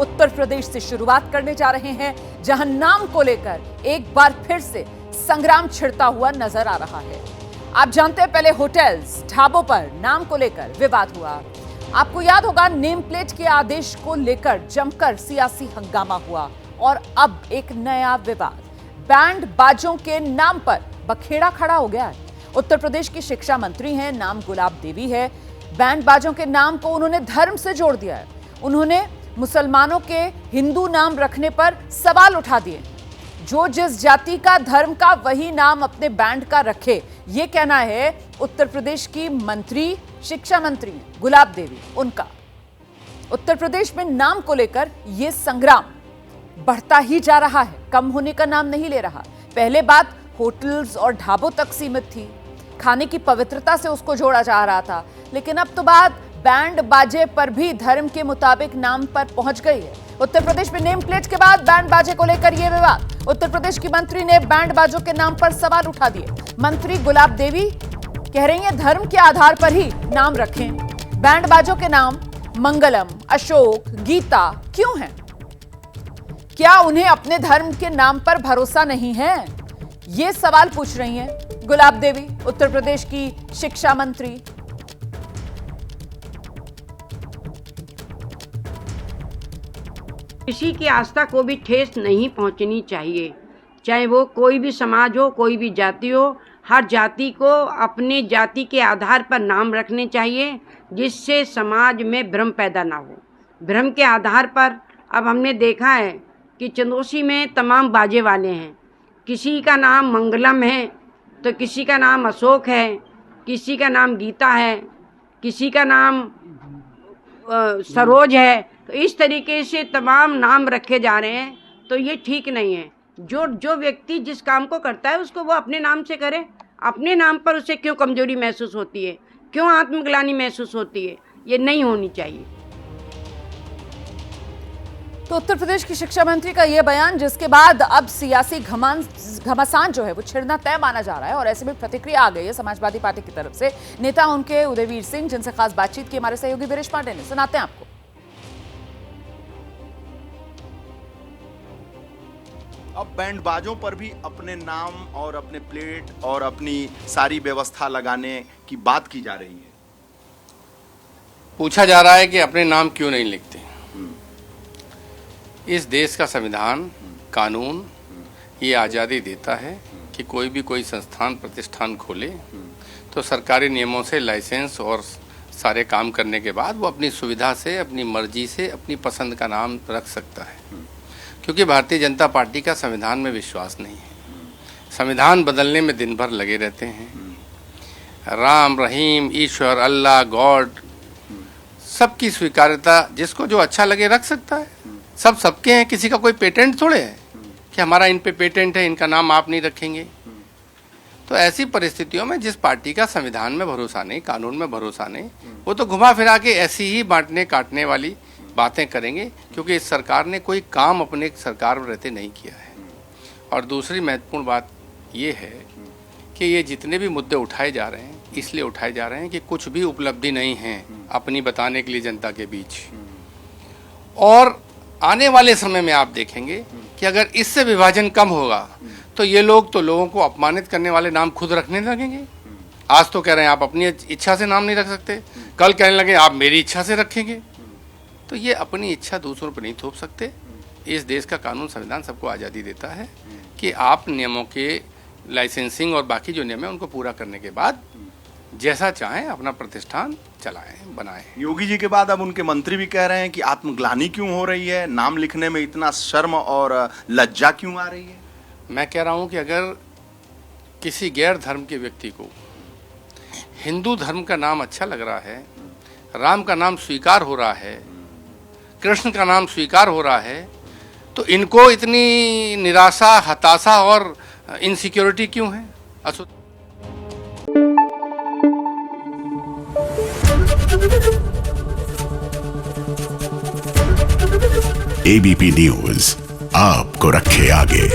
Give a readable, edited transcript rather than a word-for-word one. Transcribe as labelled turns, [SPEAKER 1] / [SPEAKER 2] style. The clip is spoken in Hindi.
[SPEAKER 1] उत्तर प्रदेश से शुरुआत करने जा रहे हैं, जहां नाम को लेकर एक बार फिर से संग्राम छिड़ता हुआ नजर आ रहा है। आप जानते हैं, पहले होटल्स, ढाबों पर नाम को लेकर विवाद हुआ। आपको याद होगा, नेम प्लेट के आदेश को लेकर जमकर सियासी हंगामा हुआ और अब एक नया विवाद, बैंड बाजों के नाम पर बखेड़ा खड़ा हो गया है। उत्तर प्रदेश की शिक्षा मंत्री हैं, नाम गुलाब देवी है। बैंड बाजों के नाम को उन्होंने धर्म से जोड़ दिया है। उन्होंने मुसलमानों के हिंदू नाम रखने पर सवाल उठा दिए। जो जिस जाति का, धर्म का, वही नाम अपने बैंड का रखे, ये कहना है उत्तर प्रदेश की मंत्री, शिक्षा मंत्री गुलाब देवी उनका। उत्तर प्रदेश में नाम को लेकर यह संग्राम बढ़ता ही जा रहा है, कम होने का नाम नहीं ले रहा। पहले बात होटल्स और ढाबों तक सीमित थी, खाने की पवित्रता से उसको जोड़ा जा रहा था, लेकिन अब तो बात बैंड बाजे पर भी धर्म के मुताबिक नाम पर पहुंच गई है। उत्तर प्रदेश में नेम प्लेट के बाद बैंड बाजे को लेकर यह विवाद। उत्तर प्रदेश की मंत्री ने बैंड बाजों के नाम पर सवाल उठा दिए। मंत्री गुलाब देवी कह रही हैं, धर्म के आधार पर ही नाम रखें। बैंड बाजों के नाम मंगलम, अशोक, गीता क्यों हैं? क्या उन्हें अपने धर्म के नाम पर भरोसा नहीं है? ये सवाल पूछ रही हैं गुलाब देवी, उत्तर प्रदेश की शिक्षा मंत्री।
[SPEAKER 2] किसी की आस्था को भी ठेस नहीं पहुंचनी चाहिए, चाहे वो कोई भी समाज हो, कोई भी जाति हो। हर जाति को अपने जाति के आधार पर नाम रखने चाहिए, जिससे समाज में भ्रम पैदा ना हो। भ्रम के आधार पर अब हमने देखा है कि चंदोसी में तमाम बाजे वाले हैं। किसी का नाम मंगलम है तो किसी का नाम अशोक है, किसी का नाम गीता है, किसी का नाम सरोज है। तो इस तरीके से तमाम नाम रखे जा रहे हैं, तो ये ठीक नहीं है। जो व्यक्ति जिस काम को करता है उसको वो अपने नाम से करे। अपने नाम पर उसे क्यों कमजोरी महसूस होती है, क्यों आत्मग्लानि महसूस होती है? ये नहीं होनी चाहिए।
[SPEAKER 1] तो उत्तर प्रदेश की शिक्षा मंत्री का यह बयान, जिसके बाद अब सियासी घमासान जो है वो छिड़ना तय माना जा रहा है और ऐसे में प्रतिक्रिया आ गई है समाजवादी पार्टी की तरफ से। नेता उनके उदयवीर सिंह, जिनसे खास बातचीत की हमारे सहयोगी वीरेश पांडे ने, सुनाते हैं आपको।
[SPEAKER 3] अब बैंडबाजों पर भी अपने नाम और अपने प्लेट और अपनी सारी व्यवस्था लगाने की बात की जा रही है।
[SPEAKER 4] पूछा जा रहा है कि अपने नाम क्यों नहीं लिखते। इस देश का संविधान, कानून ये आज़ादी देता है कि कोई भी कोई संस्थान, प्रतिष्ठान खोले तो सरकारी नियमों से लाइसेंस और सारे काम करने के बाद वो अपनी सुविधा से, अपनी मर्जी से, अपनी पसंद का नाम रख सकता है। क्योंकि भारतीय जनता पार्टी का संविधान में विश्वास नहीं है। संविधान बदलने में दिन भर लगे रहते हैं। राम, रहीम, ईश्वर, अल्लाह, गॉड, सबकी स्वीकार्यता, जिसको जो अच्छा लगे रख सकता है। सब सबके हैं, किसी का कोई पेटेंट थोड़े है कि हमारा इन पे पेटेंट है, इनका नाम आप नहीं रखेंगे। तो ऐसी परिस्थितियों में जिस पार्टी का संविधान में भरोसा नहीं, कानून में भरोसा नहीं, वो तो घुमा फिरा के ऐसी ही बांटने काटने वाली बातें करेंगे, क्योंकि इस सरकार ने कोई काम अपने सरकार में रहते नहीं किया है। और दूसरी महत्वपूर्ण बात ये है कि ये जितने भी मुद्दे उठाए जा रहे हैं, इसलिए उठाए जा रहे हैं कि कुछ भी उपलब्धि नहीं है अपनी बताने के लिए जनता के बीच। और आने वाले समय में आप देखेंगे कि अगर इससे विभाजन कम होगा तो ये लोग तो लोगों को अपमानित करने वाले नाम खुद रखने लगेंगे। आज तो कह रहे हैं आप अपनी इच्छा से नाम नहीं रख सकते, कल कहने लगे आप मेरी इच्छा से रखेंगे। तो ये अपनी इच्छा दूसरों पर नहीं थोप सकते। इस देश का कानून, संविधान सबको आज़ादी देता है कि आप नियमों के लाइसेंसिंग और बाकी जो नियम है उनको पूरा करने के बाद जैसा चाहें अपना प्रतिष्ठान चलाएं, बनाएं।
[SPEAKER 3] योगी जी के बाद अब उनके मंत्री भी कह रहे हैं कि आत्मग्लानि क्यों हो रही है, नाम लिखने में इतना शर्म और लज्जा क्यों आ रही है?
[SPEAKER 4] मैं कह रहा हूं कि अगर किसी गैर धर्म के व्यक्ति को हिंदू धर्म का नाम अच्छा लग रहा है, राम का नाम स्वीकार हो रहा है, कृष्ण का नाम स्वीकार हो रहा है, तो इनको इतनी निराशा, हताशा और इनसिक्योरिटी क्यों है?
[SPEAKER 5] एबीपी न्यूज आपको रखे आगे।